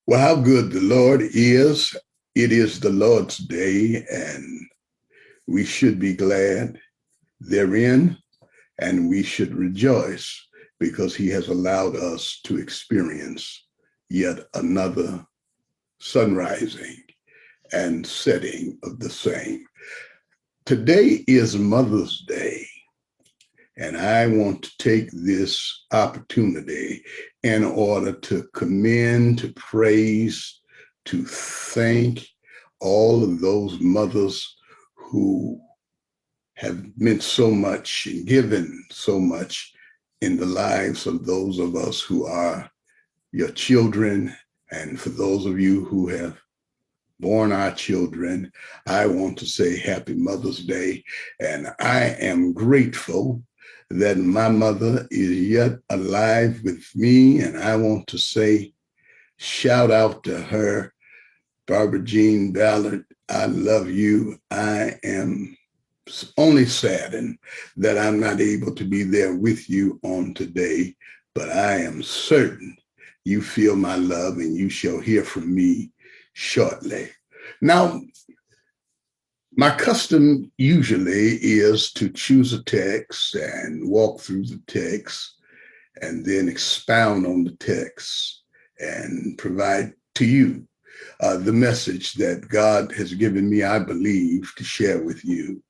Well, how good the Lord is. It is the Lord's day, and we should be glad therein, and we should rejoice because He has allowed us to experience yet another sunrising and setting of the same. Today is Mother's Day, and I want to take this opportunity in order to commend, to praise, to thank all of those mothers who have meant so much and given so much in the lives of those of us who are your children. And for those of you who have born our children, I want to say Happy Mother's Day. And I am grateful that my mother is yet alive with me. And I want to say, shout out to her, Barbara Jean Ballard. I love you. I am only saddened that I'm not able to be there with you on today, but I am certain you feel my love and you shall hear from me shortly. Now, my custom usually is to choose a text and walk through the text and then expound on the text and provide to you the message that God has given me, I believe, to share with you.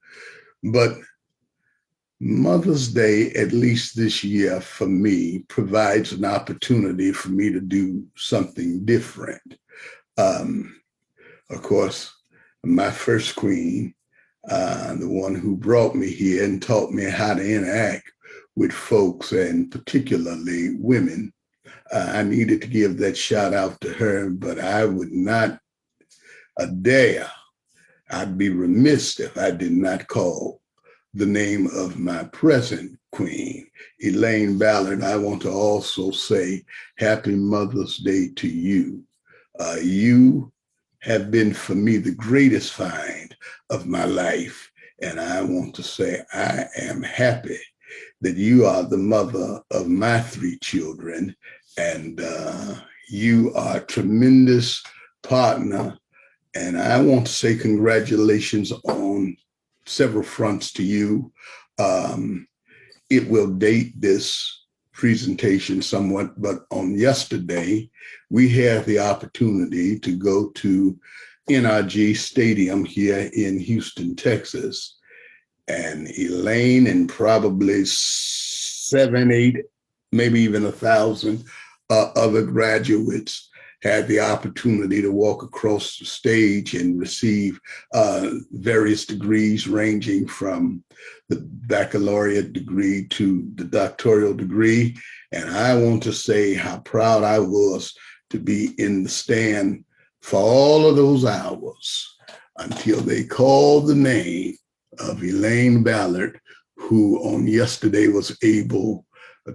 But Mother's Day, at least this year for me, provides an opportunity for me to do something different. Of course, my first queen, the one who brought me here and taught me how to interact with folks and particularly women, I needed to give that shout out to her, but I would not dare. I'd be remiss if I did not call the name of my present queen, Elaine Ballard. I want to also say Happy Mother's Day to you. You have been for me the greatest find of my life. And I want to say I am happy that you are the mother of my three children. And you are a tremendous partner. And I want to say congratulations on several fronts to you. It will date this presentation somewhat, but on yesterday, we had the opportunity to go to NRG Stadium here in Houston, Texas. And Elaine and probably 7, 8, maybe even 1,000 other graduates had the opportunity to walk across the stage and receive various degrees ranging from the baccalaureate degree to the doctoral degree. And I want to say how proud I was to be in the stand for all of those hours until they called the name of Elaine Ballard, who on yesterday was able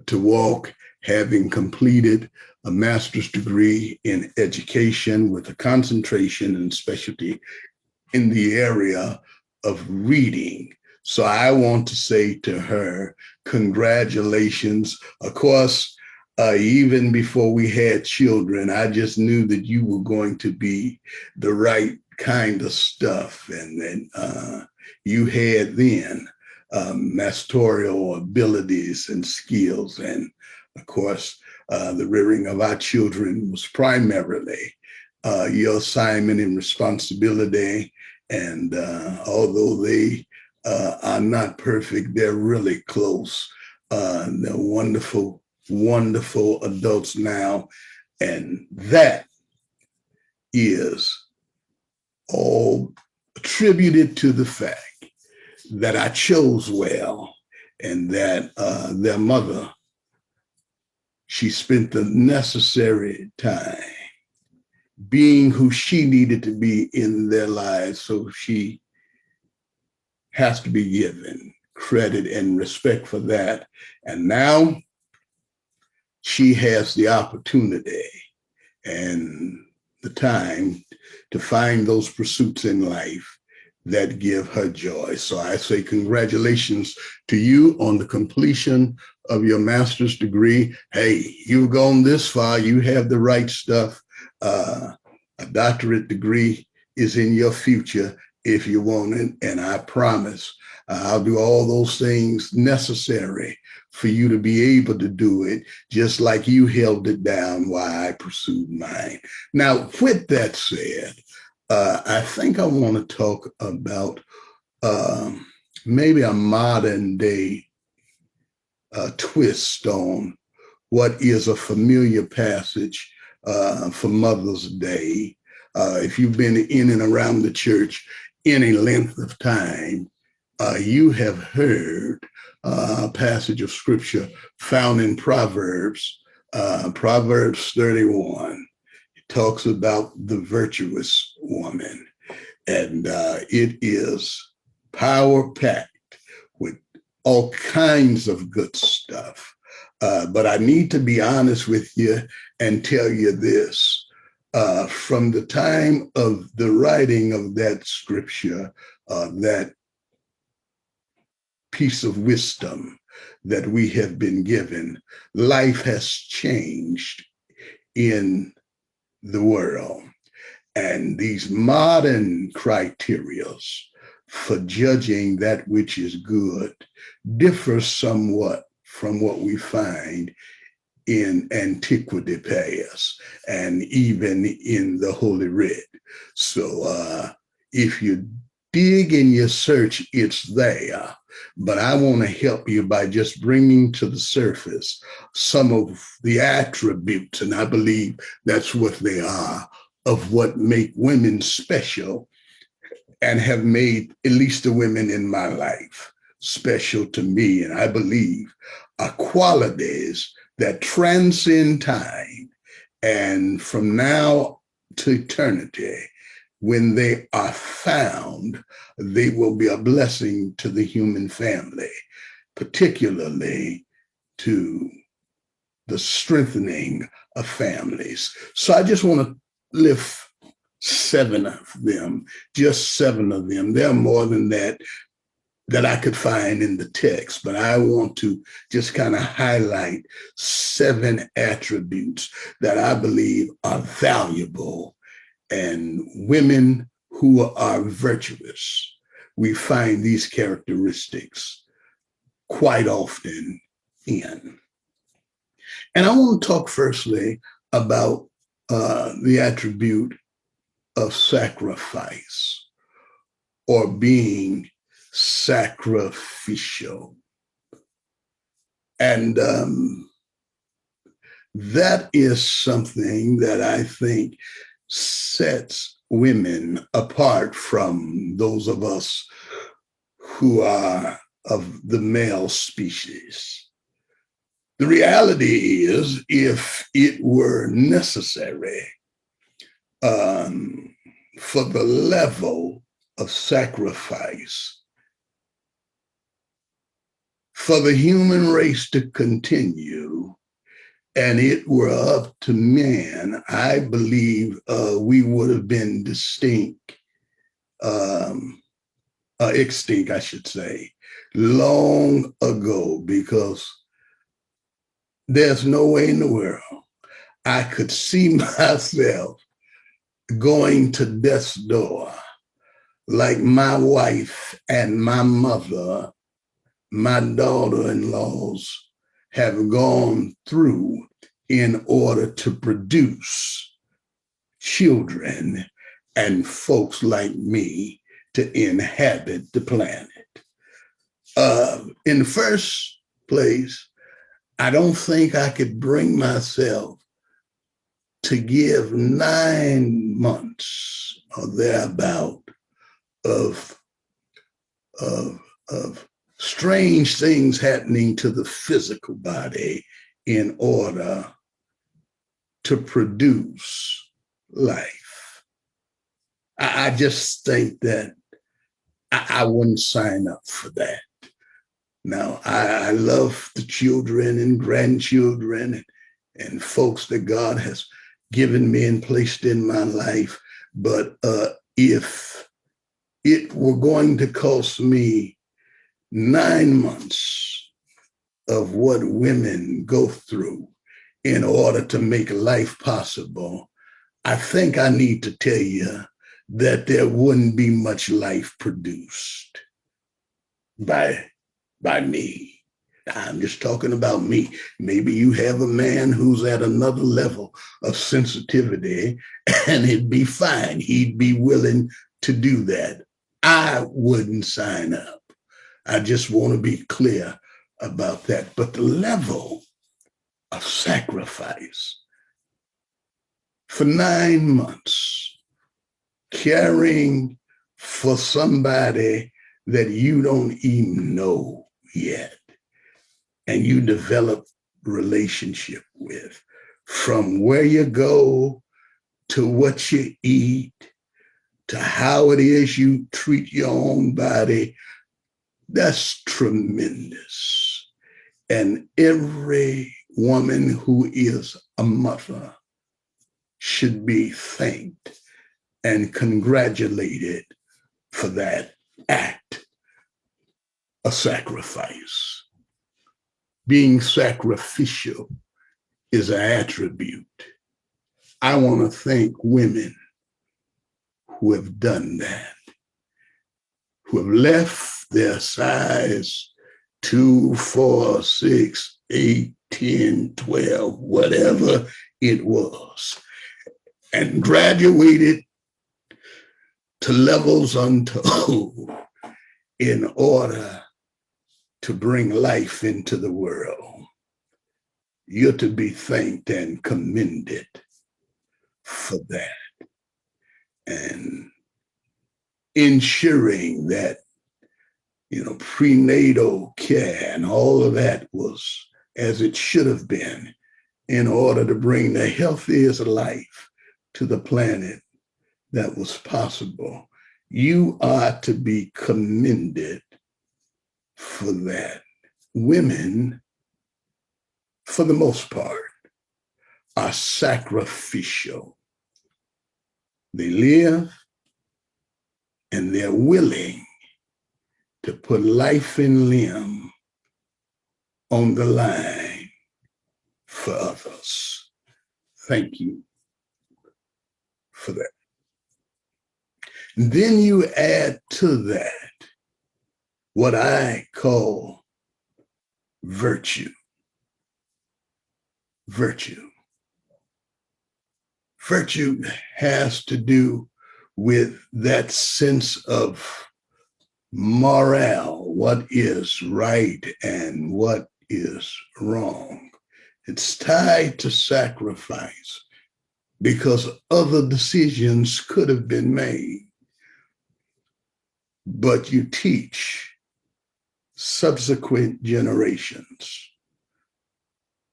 to walk, having completed a master's degree in education with a concentration and specialty in the area of reading. So I want to say to her, congratulations. Of course, even before we had children, I just knew that you were going to be the right kind of stuff. And then you had then masteurial abilities and skills. And of course, the rearing of our children was primarily your assignment and responsibility. And although they are not perfect, they're really close. They're wonderful, wonderful adults now. And that is all attributed to the fact that I chose well and that their mother, she spent the necessary time being who she needed to be in their lives. So she has to be given credit and respect for that. And now she has the opportunity and the time to find those pursuits in life that give her joy. So I say congratulations to you on the completion of your master's degree. Hey, you've gone this far, you have the right stuff. A doctorate degree is in your future if you want it. And I promise I'll do all those things necessary for you to be able to do it, just like you held it down while I pursued mine. Now, with that said, I think I want to talk about maybe a modern day twist on what is a familiar passage for Mother's Day. If you've been in and around the church any length of time, you have heard a passage of scripture found in Proverbs, Proverbs 31. It talks about the virtuous woman, and it is power packed with all kinds of good stuff. But I need to be honest with you and tell you this. From the time of the writing of that scripture, that piece of wisdom that we have been given, life has changed in the world. And these modern criterias for judging that which is good differ somewhat from what we find in antiquity past and even in the Holy Writ. So if you dig in your search, it's there. But I want to help you by just bringing to the surface some of the attributes, and I believe that's what they are, of what make women special and have made at least the women in my life special to me. And I believe are qualities that transcend time, and from now to eternity, when they are found, they will be a blessing to the human family, particularly to the strengthening of families. So I just want to lift 7 of them, just 7 of them. There are more than that I could find in the text, but I want to just kind of highlight 7 attributes that I believe are valuable, and women who are virtuous, we find these characteristics quite often in. And I want to talk firstly about the attribute of sacrifice, or being sacrificial. And that is something that I think sets women apart from those of us who are of the male species. The reality is, if it were necessary for the level of sacrifice for the human race to continue, and it were up to men, I believe we would have been extinct, I should say, long ago, because there's no way in the world I could see myself going to death's door like my wife and my mother, my daughter-in-laws have gone through in order to produce children and folks like me to inhabit the planet. In the first place, I don't think I could bring myself to give 9 months or thereabout of strange things happening to the physical body in order to produce life. I just think that I wouldn't sign up for that. Now, I love the children and grandchildren and folks that God has given me and placed in my life. But if it were going to cost me 9 months of what women go through in order to make life possible, I think I need to tell you that there wouldn't be much life produced by me. I'm just talking about me. Maybe you have a man who's at another level of sensitivity and it'd be fine. He'd be willing to do that. I wouldn't sign up. I just want to be clear about that. But the level of sacrifice for 9 months, caring for somebody that you don't even know yet, and you develop relationship with, from where you go to what you eat to how it is you treat your own body, that's tremendous. And every woman who is a mother should be thanked and congratulated for that act of sacrifice. Being sacrificial is an attribute. I want to thank women who have done that, who have left their size 2, 4, 6, 8, 10, 12, whatever it was, and graduated to levels untold in order to bring life into the world. You're to be thanked and commended for that. And ensuring that, prenatal care and all of that was as it should have been in order to bring the healthiest life to the planet that was possible. You are to be commended for that. Women, for the most part, are sacrificial. They live and they're willing to put life and limb on the line for others. Thank you for that. And then you add to that what I call virtue. Virtue. Virtue has to do with that sense of morale, what is right and what is wrong. It's tied to sacrifice because other decisions could have been made. But you teach subsequent generations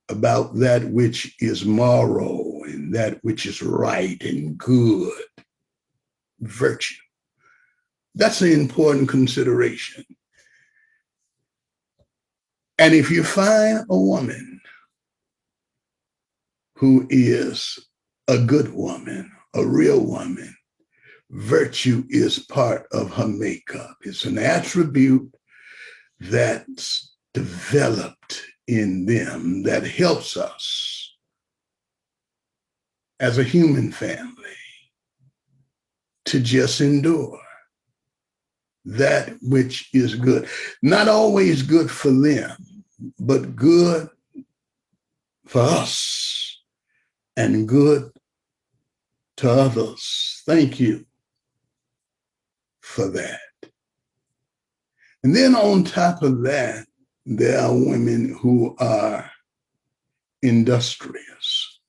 about that which is moral and that which is right and good. Virtue. That's an important consideration. And if you find a woman who is a good woman, a real woman, virtue is part of her makeup. It's an attribute that's developed in them that helps us as a human family to just endure that which is good. Not always good for them, but good for us and good to others. Thank you for that. And then on top of that, there are women who are industrious.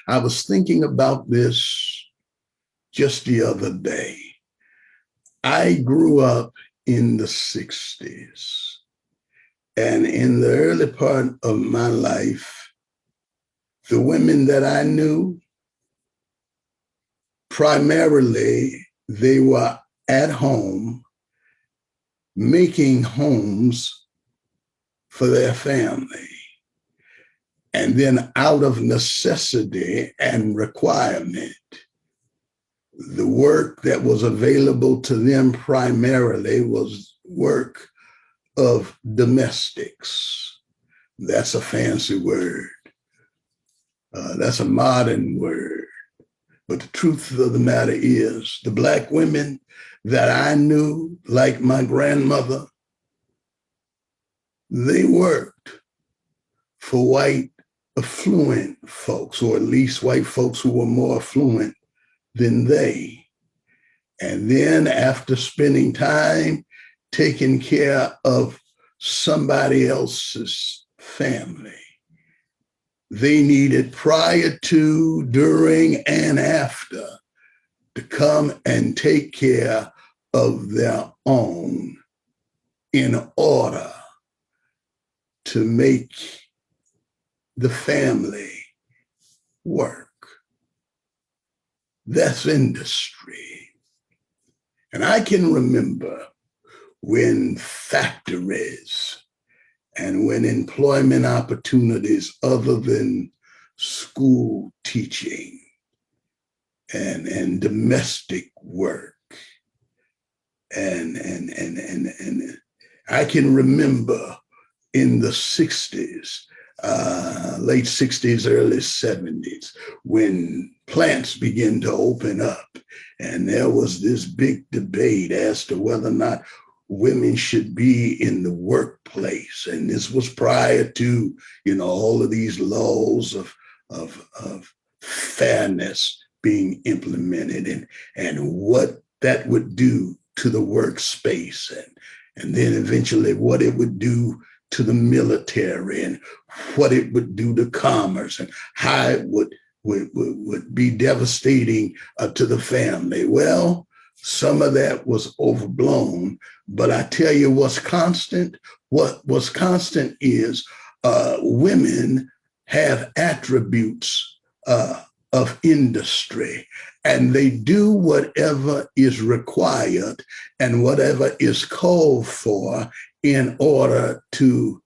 I was thinking about this just the other day. I grew up in the 60s, and in the early part of my life, the women that I knew, primarily, they were at home making homes for their family. And then out of necessity and requirement, the work that was available to them primarily was work of domestics. That's a fancy word. That's a modern word. But the truth of the matter is, the Black women that I knew, like my grandmother, they worked for white affluent folks, or at least white folks who were more affluent than they. And then after spending time taking care of somebody else's family, they needed prior to, during, and after to come and take care of their own in order to make the family work. That's industry. And I can remember when factories and when employment opportunities other than school teaching and domestic work and I can remember in the 60s, late 60s, early 70s, when plants began to open up. And there was this big debate as to whether or not women should be in the workplace. And this was prior to, all of these laws of fairness being implemented and what that would do to the workspace and then eventually what it would do to the military and what it would do to commerce and how it would be devastating to the family. Well, some of that was overblown, but I tell you what's constant. What was constant is women have attributes of industry, and they do whatever is required and whatever is called for in order to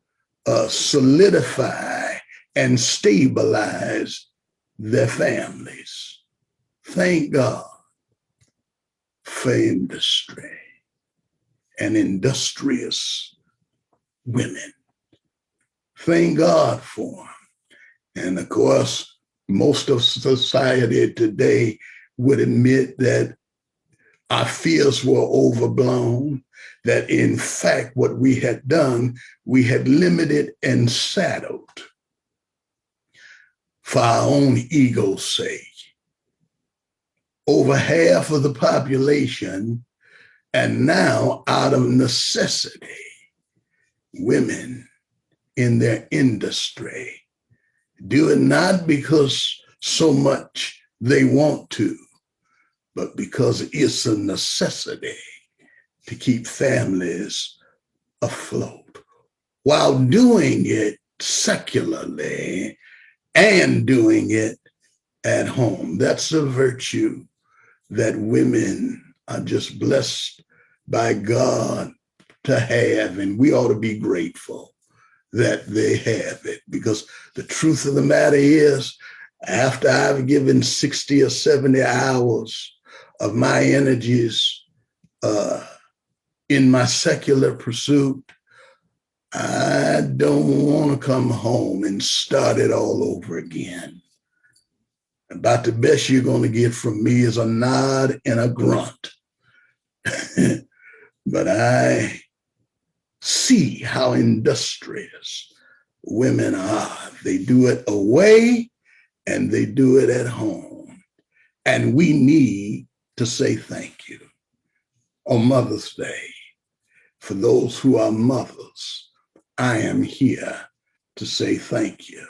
solidify and stabilize their families. Thank God for industry and industrious women. Thank God for them. And of course, most of society today would admit that our fears were overblown, that in fact, what we had done, we had limited and saddled for our own ego's sake. Over half of the population, and now out of necessity, women in their industry do it not because so much they want to, but because it's a necessity to keep families afloat while doing it secularly and doing it at home. That's a virtue that women are just blessed by God to have, and we ought to be grateful that they have it, because the truth of the matter is, after I've given 60 or 70 hours of my energies in my secular pursuit, I don't want to come home and start it all over again. About the best you're going to get from me is a nod and a grunt. But I see how industrious women are. They do it away and they do it at home. And we need to say thank you. On Mother's Day, for those who are mothers, I am here to say thank you.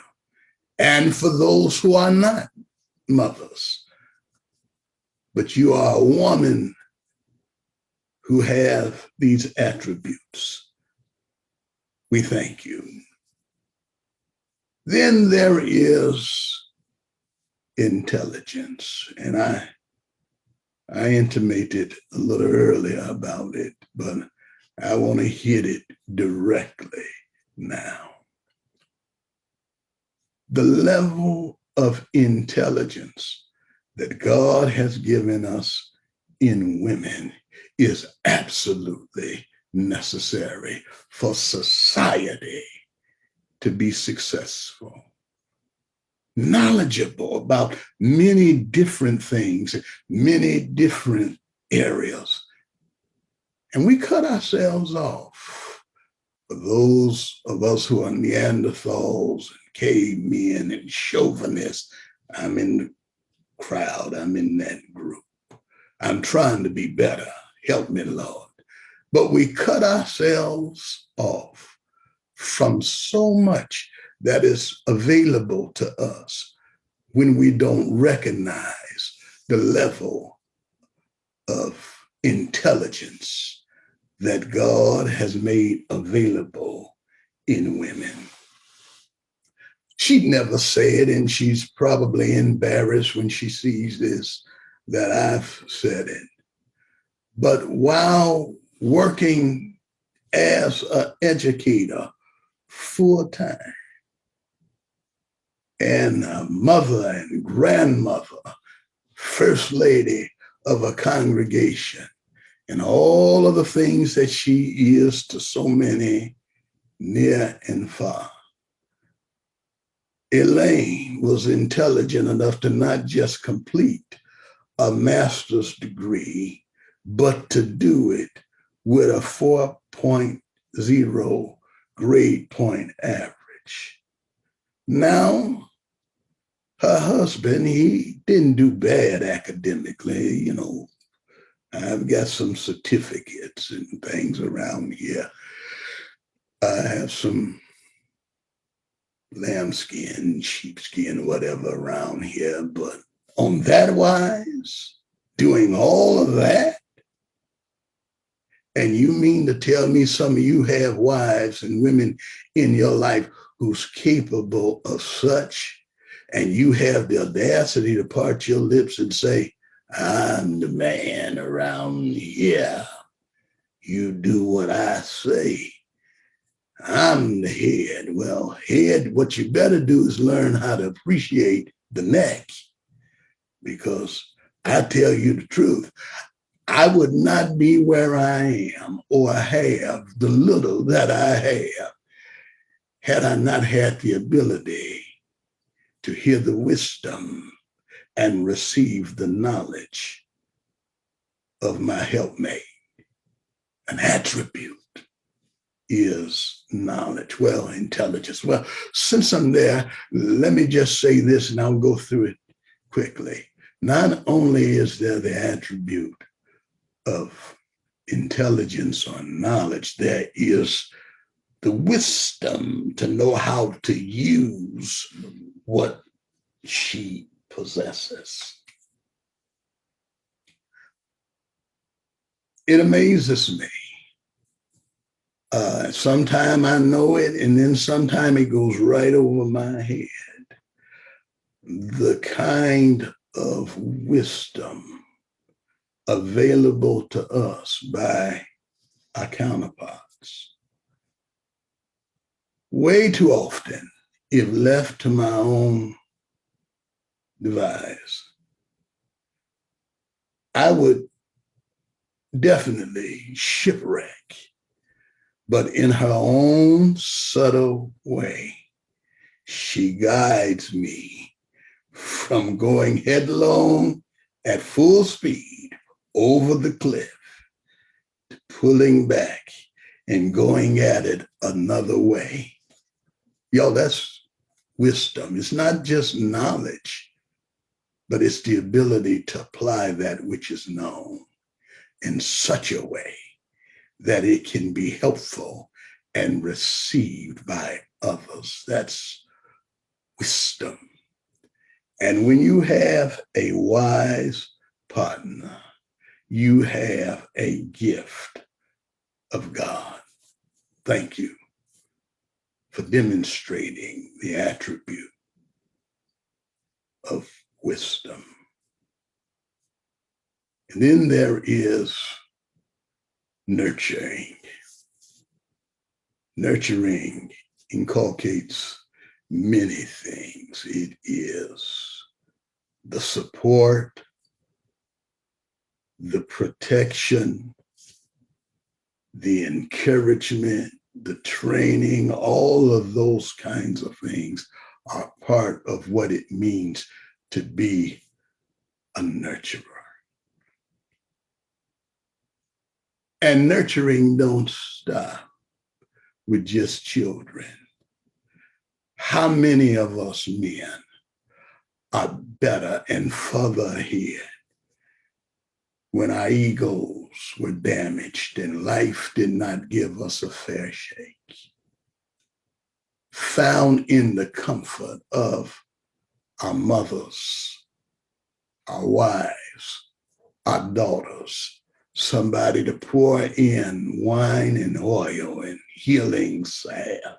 And for those who are not mothers, but you are a woman who have these attributes, we thank you. Then there is intelligence, and I intimated a little earlier about it, but I want to hit it directly now. The level of intelligence that God has given us in women is absolutely necessary for society to be successful. knowledgeable about many different things, many different areas. And we cut ourselves off. For those of us who are Neanderthals and cavemen and chauvinists, I'm in the crowd, I'm in that group. I'm trying to be better. Help me, Lord. But we cut ourselves off from so much that is available to us when we don't recognize the level of intelligence that God has made available in women. She'd never say it, and she's probably embarrassed when she sees this, that I've said it. But while working as an educator full time, and a mother and grandmother, first lady of a congregation, and all of the things that she is to so many near and far, Elaine was intelligent enough to not just complete a master's degree, but to do it with a 4.0 grade point average. Now, her husband, he didn't do bad academically. You know, I've got some certificates and things around here. I have some lambskin, sheepskin, whatever around here. But on that wise, doing all of that, and you mean to tell me some of you have wives and women in your life who's capable of such, and you have the audacity to part your lips and say, I'm the man around here. You do what I say. I'm the head. Well, head, what you better do is learn how to appreciate the neck, because I tell you the truth, I would not be where I am or have the little that I have had I not had the ability to hear the wisdom and receive the knowledge of my helpmate. An attribute is knowledge, well, intelligence. Well, since I'm there, let me just say this and I'll go through it quickly. Not only is there the attribute of intelligence or knowledge, there is the wisdom to know how to use what she possesses. It amazes me. Sometime I know it, and then sometime it goes right over my head. The kind of wisdom available to us by our counterparts. Way too often, if left to my own device, I would definitely shipwreck, but in her own subtle way, she guides me from going headlong at full speed over the cliff to pulling back and going at it another way. Yo, that's wisdom. It's not just knowledge, but it's the ability to apply that which is known in such a way that it can be helpful and received by others. That's wisdom. And when you have a wise partner, you have a gift of God. Thank you for demonstrating the attribute of wisdom. And then there is nurturing. Nurturing inculcates many things. It is the support, the protection, the encouragement, the training, all of those kinds of things are part of what it means to be a nurturer. And nurturing don't stop with just children. How many of us men are better and further ahead when our egos were damaged and life did not give us a fair shake? Found in the comfort of our mothers, our wives, our daughters, somebody to pour in wine and oil and healing salve,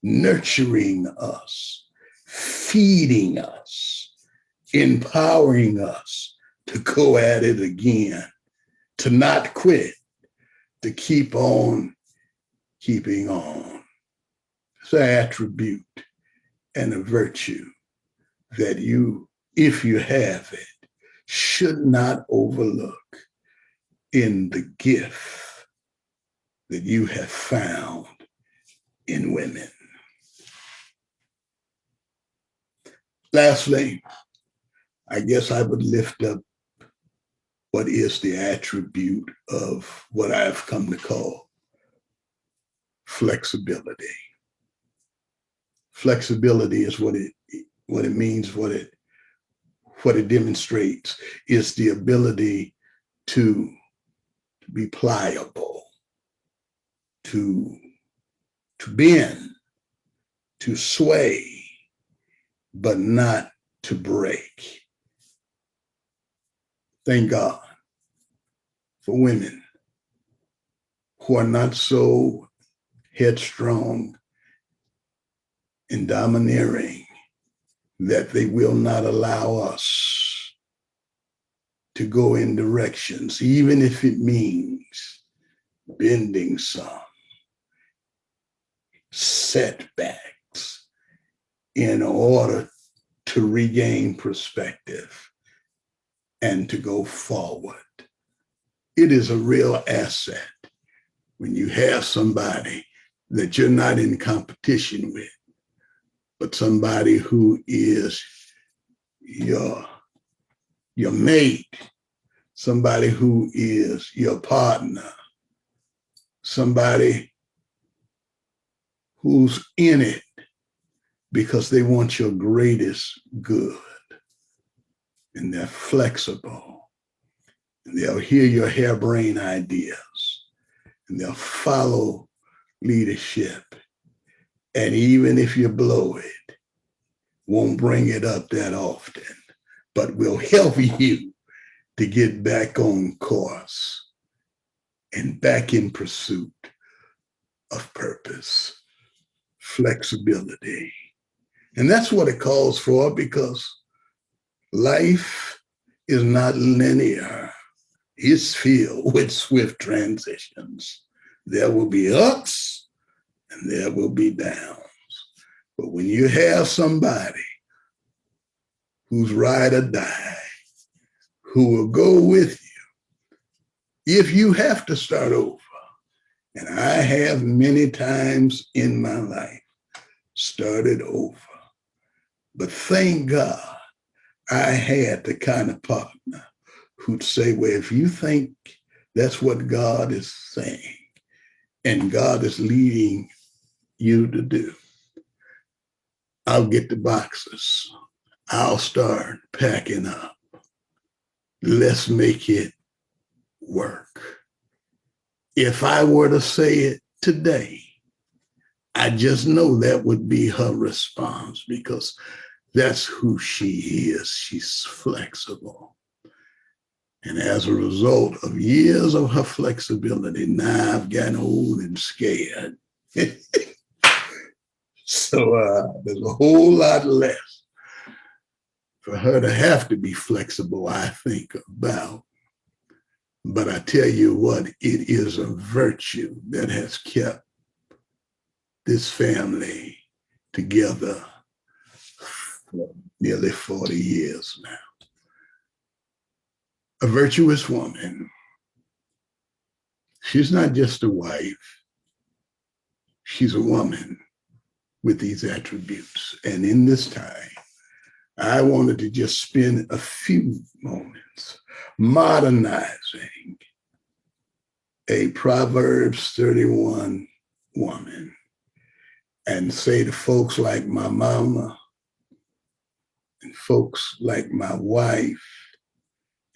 nurturing us, feeding us, empowering us to go at it again, to not quit, to keep on keeping on. It's an attribute and a virtue that you, if you have it, should not overlook in the gift that you have found in women. Lastly, I guess I would lift up what is the attribute of what I've come to call flexibility. Flexibility is what it means, what it demonstrates is the ability to be pliable, to bend, to sway, but not to break. Thank God for women who are not so headstrong and domineering that they will not allow us to go in directions, even if it means bending some setbacks in order to regain perspective and to go forward. It is a real asset when you have somebody that you're not in competition with, but somebody who is your mate, somebody who is your partner, somebody who's in it because they want your greatest good. And they're flexible. And they'll hear your harebrained ideas. And they'll follow leadership. And even if you blow it, won't bring it up that often, but will help you to get back on course and back in pursuit of purpose, flexibility. And that's what it calls for, because life is not linear. It's filled with swift transitions. There will be ups and there will be downs. But when you have somebody who's ride or die, who will go with you, if you have to start over, and I have many times in my life started over, but thank God I had the kind of partner who'd say, well, if you think that's what God is saying and God is leading you to do, I'll get the boxes. I'll start packing up. Let's make it work. If I were to say it today, I just know that would be her response, because that's who she is. She's flexible. And as a result of years of her flexibility, now I've gotten old and scared. So there's a whole lot less for her to have to be flexible, I think about. But I tell you what, it is a virtue that has kept this family together for nearly 40 years now. A virtuous woman. She's not just a wife. She's a woman with these attributes. And in this time, I wanted to just spend a few moments modernizing a Proverbs 31 woman and say to folks like my mama and folks like my wife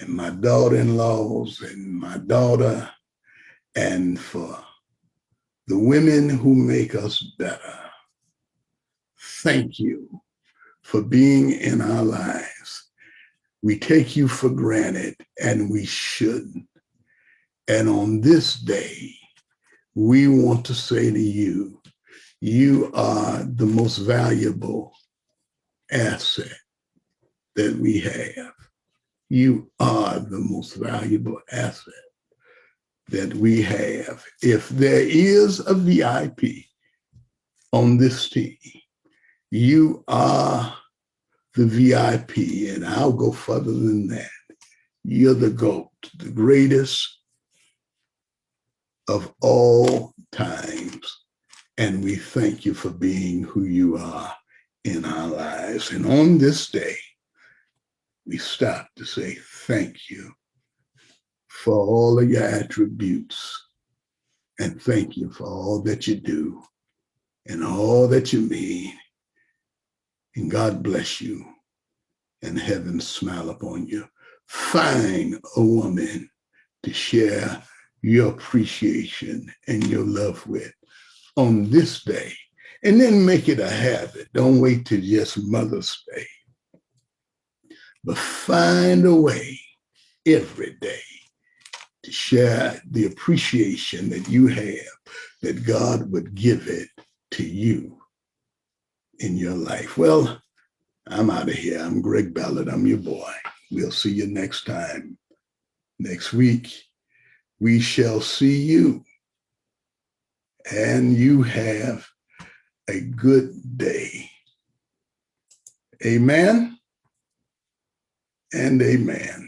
and my daughter-in-laws and my daughter, and for the women who make us better, thank you for being in our lives. We take you for granted, and we shouldn't. And on this day, we want to say to you, you are the most valuable asset that we have. You are the most valuable asset that we have. If there is a VIP on this team, you are the VIP, and I'll go further than that. You're the GOAT, the greatest of all times. And we thank you for being who you are in our lives. And on this day, we stop to say thank you for all of your attributes. And thank you for all that you do and all that you mean. And God bless you and heaven smile upon you. Find a woman to share your appreciation and your love with on this day, and then make it a habit. Don't wait till just Mother's Day, but find a way every day to share the appreciation that you have, that God would give it to you in your life. Well, I'm out of here. I'm Greg Ballard. I'm your boy. We'll see you next time. Next week, we shall see you. And you have a good day. Amen and amen.